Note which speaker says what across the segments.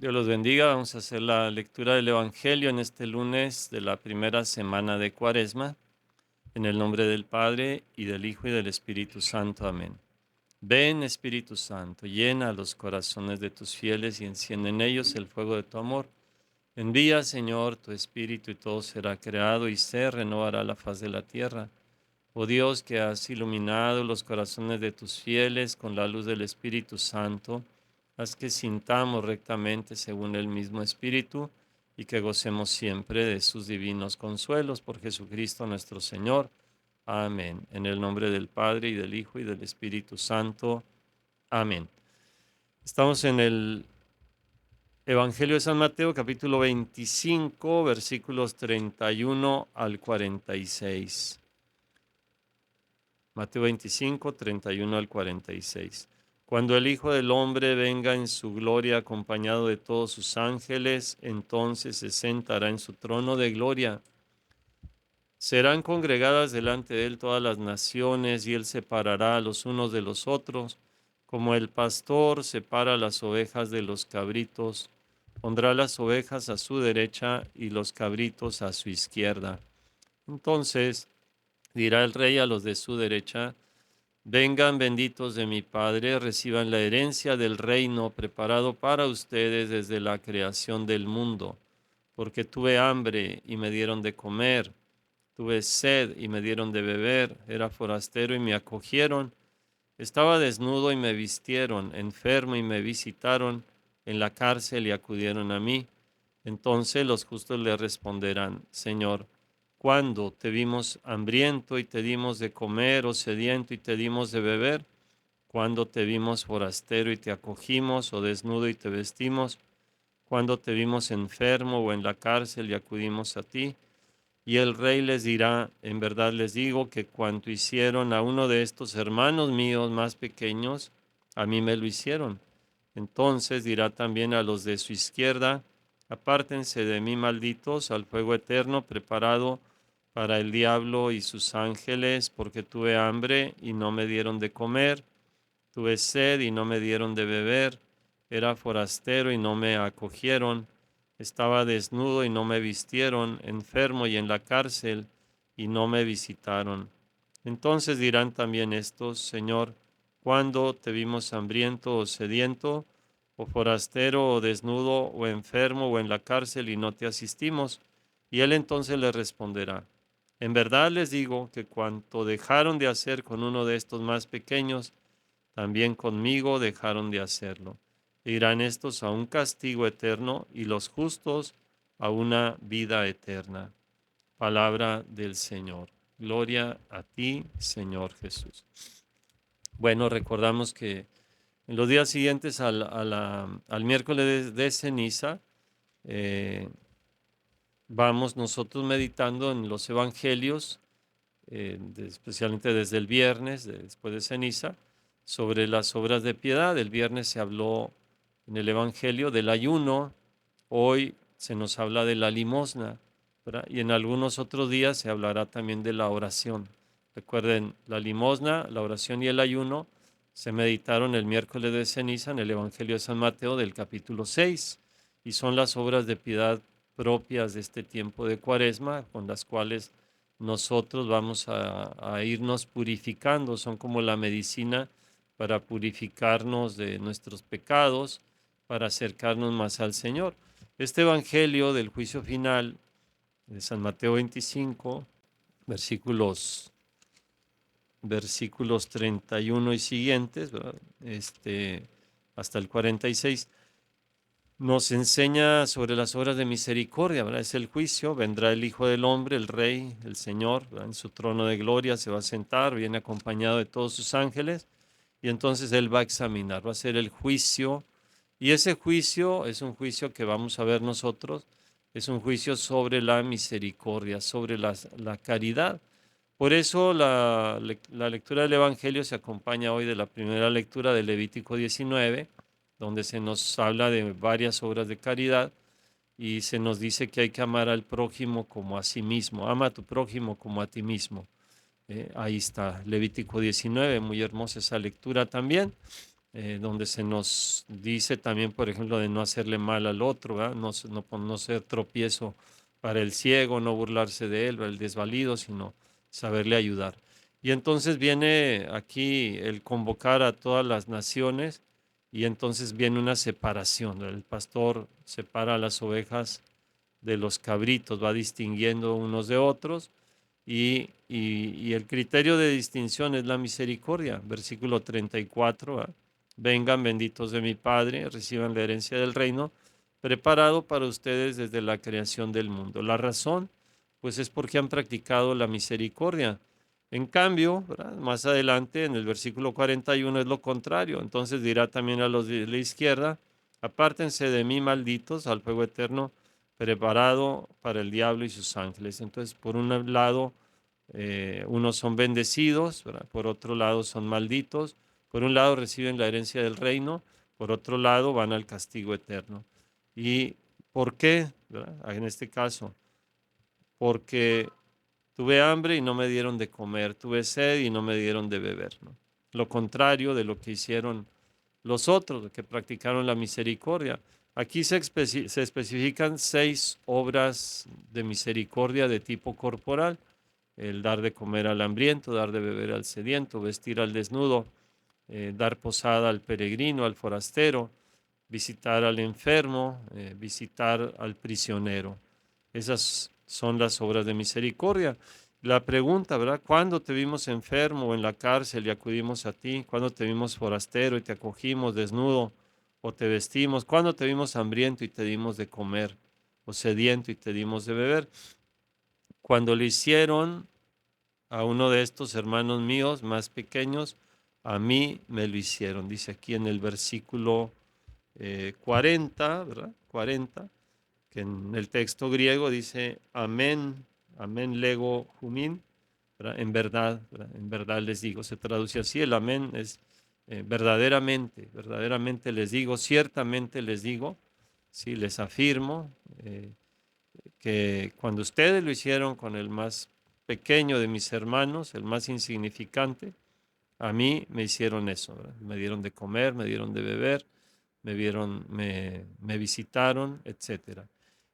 Speaker 1: Dios los bendiga. Vamos a hacer la lectura del Evangelio en este lunes de la primera semana de Cuaresma. En el nombre del Padre, y del Hijo, y del Espíritu Santo. Amén. Ven, Espíritu Santo, llena los corazones de tus fieles y enciende en ellos el fuego de tu amor. Envía, Señor, tu Espíritu y todo será creado y se renovará la faz de la tierra. Oh Dios, que has iluminado los corazones de tus fieles con la luz del Espíritu Santo, haz que sintamos rectamente según el mismo Espíritu y que gocemos siempre de sus divinos consuelos por Jesucristo nuestro Señor. Amén. En el nombre del Padre, y del Hijo, y del Espíritu Santo. Amén. Estamos en el Evangelio de San Mateo, capítulo 25, versículos 31 al 46. Mateo 25, 31 al 46. Cuando el Hijo del Hombre venga en su gloria acompañado de todos sus ángeles, entonces se sentará en su trono de gloria. Serán congregadas delante de él todas las naciones, y él separará a los unos de los otros, como el pastor separa las ovejas de los cabritos. Pondrá las ovejas a su derecha y los cabritos a su izquierda. Entonces dirá el rey a los de su derecha: vengan benditos de mi Padre, reciban la herencia del reino preparado para ustedes desde la creación del mundo, porque tuve hambre y me dieron de comer, tuve sed y me dieron de beber, era forastero y me acogieron, estaba desnudo y me vistieron, enfermo y me visitaron, en la cárcel y acudieron a mí. Entonces los justos le responderán: Señor, ¿cuándo te vimos hambriento y te dimos de comer, o sediento y te dimos de beber? ¿Cuándo te vimos forastero y te acogimos, o desnudo y te vestimos? ¿Cuándo te vimos enfermo o en la cárcel y acudimos a ti? Y el rey les dirá: en verdad les digo que cuanto hicieron a uno de estos hermanos míos más pequeños, a mí me lo hicieron. Entonces dirá también a los de su izquierda: apártense de mí, malditos, al fuego eterno preparado para el diablo y sus ángeles, porque tuve hambre y no me dieron de comer, tuve sed y no me dieron de beber, era forastero y no me acogieron, estaba desnudo y no me vistieron, enfermo y en la cárcel y no me visitaron. Entonces dirán también estos: Señor, ¿cuándo te vimos hambriento o sediento, o forastero o desnudo o enfermo o en la cárcel y no te asistimos? Y él entonces le responderá: en verdad les digo que cuanto dejaron de hacer con uno de estos más pequeños, también conmigo dejaron de hacerlo. E irán estos a un castigo eterno y los justos a una vida eterna. Palabra del Señor. Gloria a ti, Señor Jesús. Bueno, recordamos que en los días siguientes al miércoles de ceniza, eh, vamos nosotros meditando en los evangelios, especialmente desde el viernes, después de ceniza, sobre las obras de piedad. El viernes se habló en el Evangelio del ayuno, hoy se nos habla de la limosna, ¿verdad? Y en algunos otros días se hablará también de la oración. Recuerden, la limosna, la oración y el ayuno se meditaron el miércoles de ceniza en el Evangelio de San Mateo del capítulo 6, y son las obras de piedad propias de este tiempo de Cuaresma, con las cuales nosotros vamos a irnos purificando, son como la medicina para purificarnos de nuestros pecados, para acercarnos más al Señor. Este Evangelio del juicio final de San Mateo 25, versículos, versículos 31 y siguientes, ¿verdad? Hasta el 46, nos enseña sobre las obras de misericordia, ¿verdad? Es el juicio, vendrá el Hijo del Hombre, el Rey, el Señor, ¿verdad? En su trono de gloria se va a sentar, viene acompañado de todos sus ángeles, y entonces Él va a examinar, va a hacer el juicio, y ese juicio es un juicio que vamos a ver nosotros, es un juicio sobre la misericordia, sobre la caridad. Por eso la lectura del Evangelio se acompaña hoy de la primera lectura de Levítico 19, donde se nos habla de varias obras de caridad y se nos dice que hay que amar al prójimo como a sí mismo. Ama a tu prójimo como a ti mismo. Ahí está, Levítico 19, muy hermosa esa lectura también. donde se nos dice también, por ejemplo, de no hacerle mal al otro, ¿verdad? No ser tropiezo para el ciego, no burlarse de él, el desvalido, sino saberle ayudar. Y entonces viene aquí el convocar a todas las naciones y entonces viene una separación. El pastor separa a las ovejas de los cabritos, va distinguiendo unos de otros y el criterio de distinción es la misericordia. Versículo 34, ¿va? Vengan benditos de mi Padre, reciban la herencia del reino, preparado para ustedes desde la creación del mundo. La razón, pues es porque han practicado la misericordia. En cambio, ¿verdad? Más adelante en el versículo 41 es lo contrario. Entonces dirá también a los de la izquierda, apártense de mí, malditos, al fuego eterno preparado para el diablo y sus ángeles. Entonces, por un lado, unos son bendecidos, ¿verdad? Por otro lado son malditos, por un lado reciben la herencia del reino, por otro lado van al castigo eterno. ¿Y por qué? ¿Verdad? En este caso, porque tuve hambre y no me dieron de comer, tuve sed y no me dieron de beber, ¿no? Lo contrario de lo que hicieron los otros, que practicaron la misericordia. Aquí se especifican 6 obras de misericordia de tipo corporal: el dar de comer al hambriento, dar de beber al sediento, vestir al desnudo, dar posada al peregrino, al forastero, visitar al enfermo, visitar al prisionero. Esas son las obras de misericordia. La pregunta, ¿verdad? ¿Cuándo te vimos enfermo o en la cárcel y acudimos a ti? ¿Cuándo te vimos forastero y te acogimos, desnudo o te vestimos? ¿Cuándo te vimos hambriento y te dimos de comer o sediento y te dimos de beber? Cuando le hicieron a uno de estos hermanos míos más pequeños, a mí me lo hicieron. Dice aquí en el versículo 40, ¿verdad? 40, que en el texto griego dice amén, amén lego humin, ¿verdad? ¿Verdad? En verdad les digo, se traduce así, el amén es verdaderamente, verdaderamente les digo, ciertamente les digo, sí, les afirmo, que cuando ustedes lo hicieron con el más pequeño de mis hermanos, el más insignificante, a mí me hicieron eso, ¿verdad? Me dieron de comer, me dieron de beber, me visitaron, etcétera.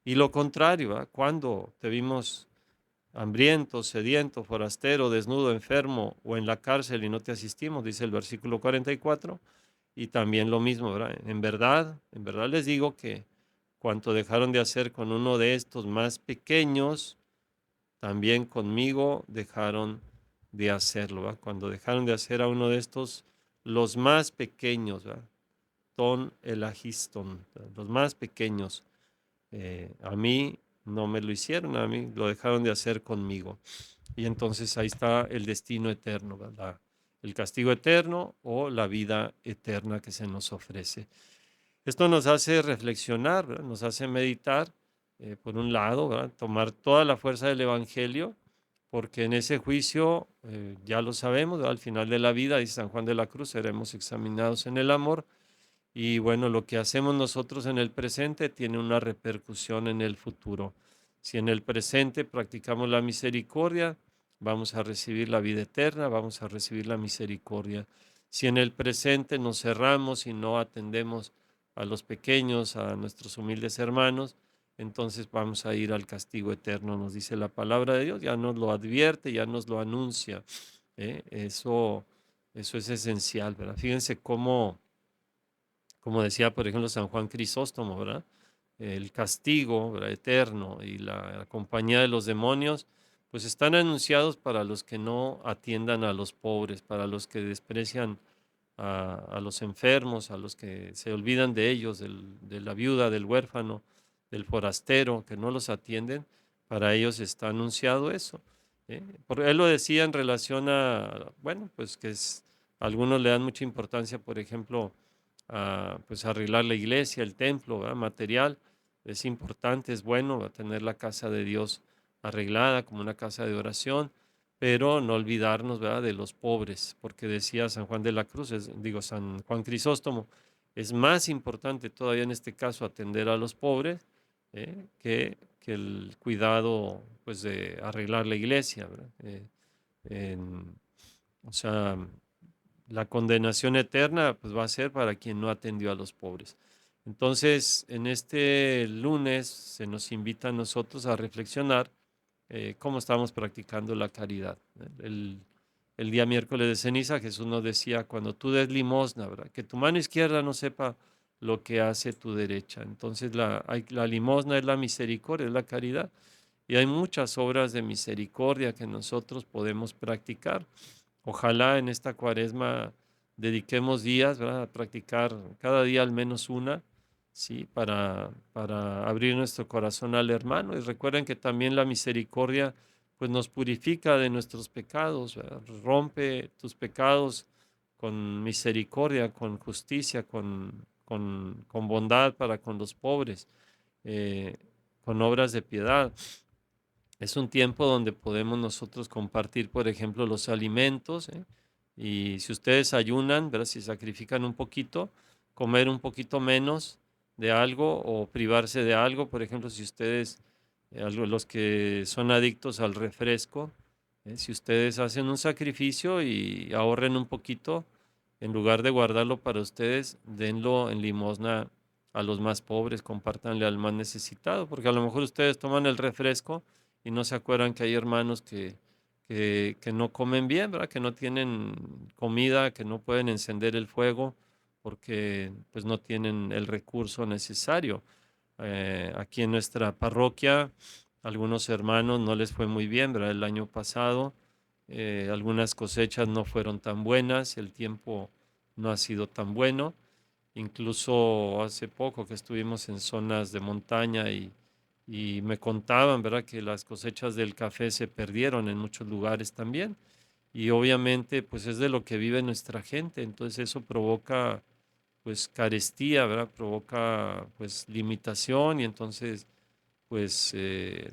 Speaker 1: Y lo contrario, ¿verdad? Cuando te vimos hambriento, sediento, forastero, desnudo, enfermo o en la cárcel y no te asistimos, dice el versículo 44, y también lo mismo, ¿verdad? En verdad les digo que cuanto dejaron de hacer con uno de estos más pequeños, también conmigo dejaron de hacerlo, ¿verdad? Cuando dejaron de hacer a uno de estos, los más pequeños, ¿verdad? Ton elagiston, los más pequeños, a mí no me lo hicieron, a mí lo dejaron de hacer conmigo. Y entonces ahí está el destino eterno, ¿verdad? El castigo eterno o la vida eterna que se nos ofrece. Esto nos hace reflexionar, ¿verdad? Nos hace meditar, por un lado, ¿verdad? Tomar toda la fuerza del Evangelio, porque en ese juicio, ya lo sabemos, ¿verdad? Al final de la vida, dice San Juan de la Cruz, seremos examinados en el amor. Y bueno, lo que hacemos nosotros en el presente tiene una repercusión en el futuro. Si en el presente practicamos la misericordia, vamos a recibir la vida eterna, vamos a recibir la misericordia. Si en el presente nos cerramos y no atendemos a los pequeños, a nuestros humildes hermanos, entonces vamos a ir al castigo eterno, nos dice la palabra de Dios, ya nos lo advierte, ya nos lo anuncia. Eso es esencial, ¿verdad? Fíjense cómo, como decía, por ejemplo, San Juan Crisóstomo, ¿verdad? El castigo, ¿verdad? Eterno y la compañía de los demonios, pues están anunciados para los que no atiendan a los pobres, para los que desprecian a los enfermos, a los que se olvidan de ellos, de la viuda, del huérfano, del forastero, que no los atienden, para ellos está anunciado eso. Porque él lo decía en relación a, bueno, pues algunos le dan mucha importancia, por ejemplo, a pues arreglar la iglesia, el templo, ¿verdad? Material. Es importante, es bueno tener la casa de Dios arreglada como una casa de oración, pero no olvidarnos, ¿verdad? De los pobres, porque decía San Juan de la Cruz, digo San Juan Crisóstomo, es más importante todavía en este caso atender a los pobres, que el cuidado pues de arreglar la iglesia, ¿verdad? O sea, la condenación eterna pues va a ser para quien no atendió a los pobres. Entonces, en este lunes se nos invita a nosotros a reflexionar cómo estamos practicando la caridad. El, el día miércoles de ceniza Jesús nos decía, cuando tú des limosna, ¿verdad? Que tu mano izquierda no sepa lo que hace tu derecha. Entonces la limosna es la misericordia, es la caridad. Y hay muchas obras de misericordia que nosotros podemos practicar. Ojalá en esta cuaresma dediquemos días, ¿verdad?, a practicar cada día al menos una, ¿sí? Para abrir nuestro corazón al hermano. Y recuerden que también la misericordia pues nos purifica de nuestros pecados, ¿verdad? Rompe tus pecados con misericordia, con justicia, con bondad para con los pobres, eh, con obras de piedad. Es un tiempo donde podemos nosotros compartir, por ejemplo, los alimentos, ¿eh? Y si ustedes ayunan, ¿verdad? Si sacrifican un poquito, comer un poquito menos de algo o privarse de algo. Por ejemplo, si ustedes, los que son adictos al refresco, si ustedes hacen un sacrificio y ahorren un poquito, en lugar de guardarlo para ustedes, denlo en limosna a los más pobres, compártanle al más necesitado, porque a lo mejor ustedes toman el refresco y no se acuerdan que hay hermanos que no comen bien, ¿verdad? Que no tienen comida, que no pueden encender el fuego porque pues no tienen el recurso necesario. Aquí en nuestra parroquia, algunos hermanos no les fue muy bien, ¿verdad? El año pasado, algunas cosechas no fueron tan buenas, el tiempo no ha sido tan bueno. Incluso hace poco que estuvimos en zonas de montaña y me contaban, ¿verdad?, que las cosechas del café se perdieron en muchos lugares también. Y obviamente, pues es de lo que vive nuestra gente. Entonces eso provoca, pues, carestía, ¿verdad? Provoca, pues, limitación y entonces, pues,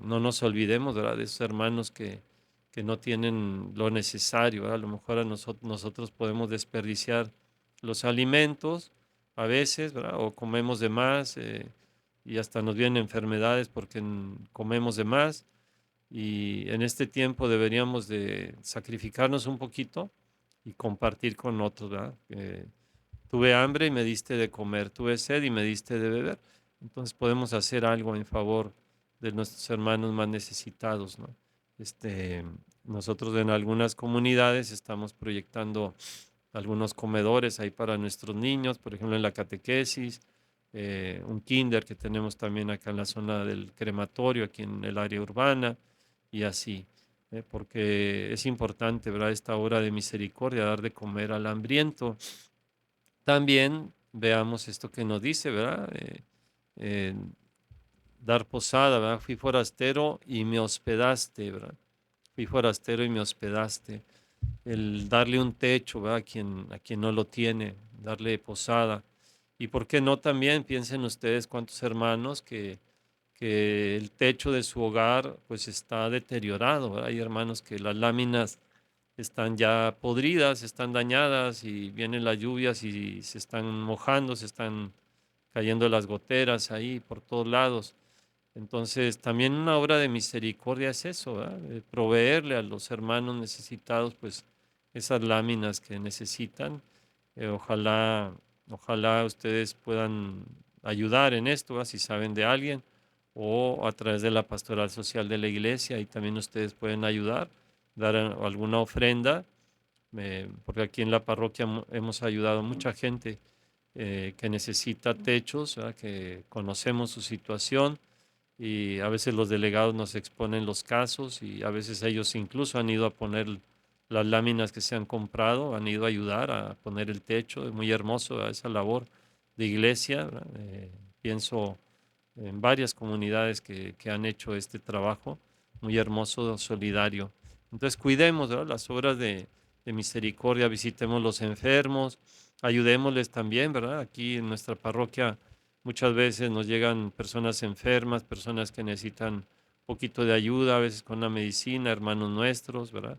Speaker 1: no nos olvidemos, ¿verdad?, de esos hermanos que no tienen lo necesario, ¿verdad? A lo mejor nosotros podemos desperdiciar los alimentos a veces, ¿verdad? O comemos de más y hasta nos vienen enfermedades porque comemos de más. Y en este tiempo deberíamos de sacrificarnos un poquito y compartir con otros, ¿verdad? Tuve hambre y me diste de comer, tuve sed y me diste de beber. Entonces podemos hacer algo en favor de nuestros hermanos más necesitados, ¿no? Este, nosotros en algunas comunidades estamos proyectando algunos comedores ahí para nuestros niños, por ejemplo en la catequesis, un kinder que tenemos también acá en la zona del crematorio, aquí en el área urbana, y así, porque es importante, ¿verdad? Esta obra de misericordia, dar de comer al hambriento. También veamos esto que nos dice, ¿verdad? Eh, dar posada, ¿verdad? Fui forastero y me hospedaste, ¿verdad? Fui forastero y me hospedaste. El darle un techo, ¿verdad? A quien no lo tiene, darle posada. Y por qué no también piensen ustedes cuántos hermanos que el techo de su hogar pues está deteriorado, ¿verdad? Hay hermanos que las láminas están ya podridas, están dañadas y vienen las lluvias y se están mojando, se están cayendo las goteras ahí por todos lados. Entonces, también una obra de misericordia es eso, ¿verdad? Proveerle a los hermanos necesitados, pues, esas láminas que necesitan. Ojalá, ojalá ustedes puedan ayudar en esto, ¿verdad? Si saben de alguien, o a través de la pastoral social de la iglesia, y también ustedes pueden ayudar, dar alguna ofrenda, porque aquí en la parroquia hemos ayudado a mucha gente que necesita techos, ¿verdad? Que conocemos su situación y a veces los delegados nos exponen los casos y a veces ellos incluso han ido a poner las láminas que se han comprado, han ido a ayudar a poner el techo. Es muy hermoso, ¿verdad?, esa labor de iglesia, ¿verdad? Pienso en varias comunidades que han hecho este trabajo muy hermoso, solidario. Entonces cuidemos, ¿verdad?, las obras de misericordia, visitemos los enfermos, ayudémosles también, ¿verdad? Aquí en nuestra parroquia muchas veces nos llegan personas enfermas, personas que necesitan un poquito de ayuda, a veces con la medicina, hermanos nuestros, ¿verdad?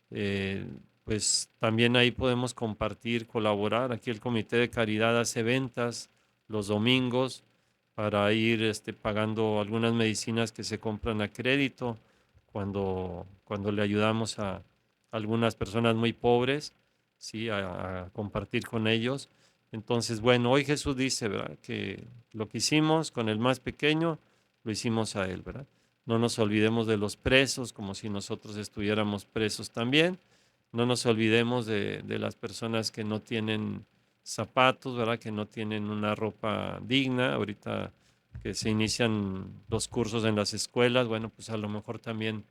Speaker 1: Eh, pues también ahí podemos compartir, colaborar. Aquí el Comité de Caridad hace ventas los domingos para ir pagando algunas medicinas que se compran a crédito cuando le ayudamos a algunas personas muy pobres. ¿sí? A compartir con ellos. Entonces, bueno, hoy Jesús dice, ¿verdad? Que lo que hicimos con el más pequeño, lo hicimos a Él, ¿verdad? No nos olvidemos de los presos, como si nosotros estuviéramos presos también. No nos olvidemos de las personas que no tienen zapatos, ¿verdad? Que no tienen una ropa digna. Ahorita que se inician los cursos en las escuelas, bueno, pues a lo mejor también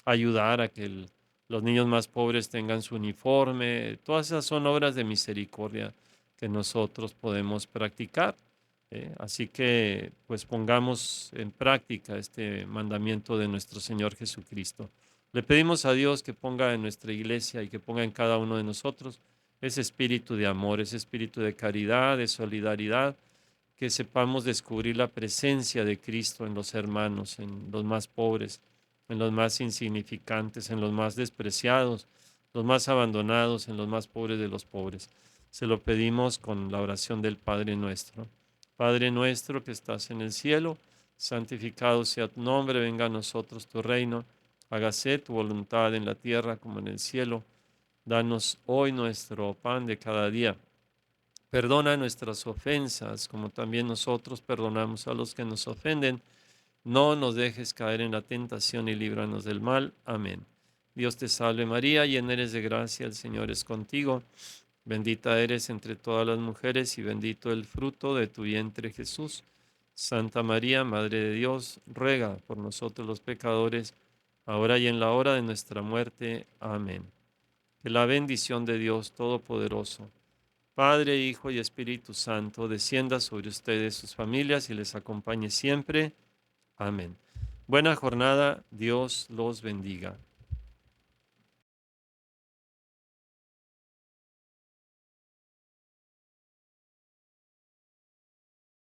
Speaker 1: ayudar a que los niños más pobres tengan su uniforme. Todas esas son obras de misericordia que nosotros podemos practicar. Así que pues pongamos en práctica este mandamiento de nuestro Señor Jesucristo. Le pedimos a Dios que ponga en nuestra iglesia y que ponga en cada uno de nosotros ese espíritu de amor, ese espíritu de caridad, de solidaridad, que sepamos descubrir la presencia de Cristo en los hermanos, en los más pobres, en los más insignificantes, en los más despreciados, los más abandonados, en los más pobres de los pobres. Se lo pedimos con la oración del Padre nuestro. Padre nuestro que estás en el cielo, santificado sea tu nombre, venga a nosotros tu reino, hágase tu voluntad en la tierra como en el cielo. Danos hoy nuestro pan de cada día. Perdona nuestras ofensas, como también nosotros perdonamos a los que nos ofenden. No nos dejes caer en la tentación y líbranos del mal. Amén. Dios te salve María, llena eres de gracia, el Señor es contigo. Bendita eres entre todas las mujeres y bendito el fruto de tu vientre Jesús. Santa María, Madre de Dios, ruega por nosotros los pecadores, ahora y en la hora de nuestra muerte. Amén. Que la bendición de Dios Todopoderoso, Padre, Hijo y Espíritu Santo, descienda sobre ustedes, sus familias y les acompañe siempre. Amén. Buena jornada, Dios los bendiga.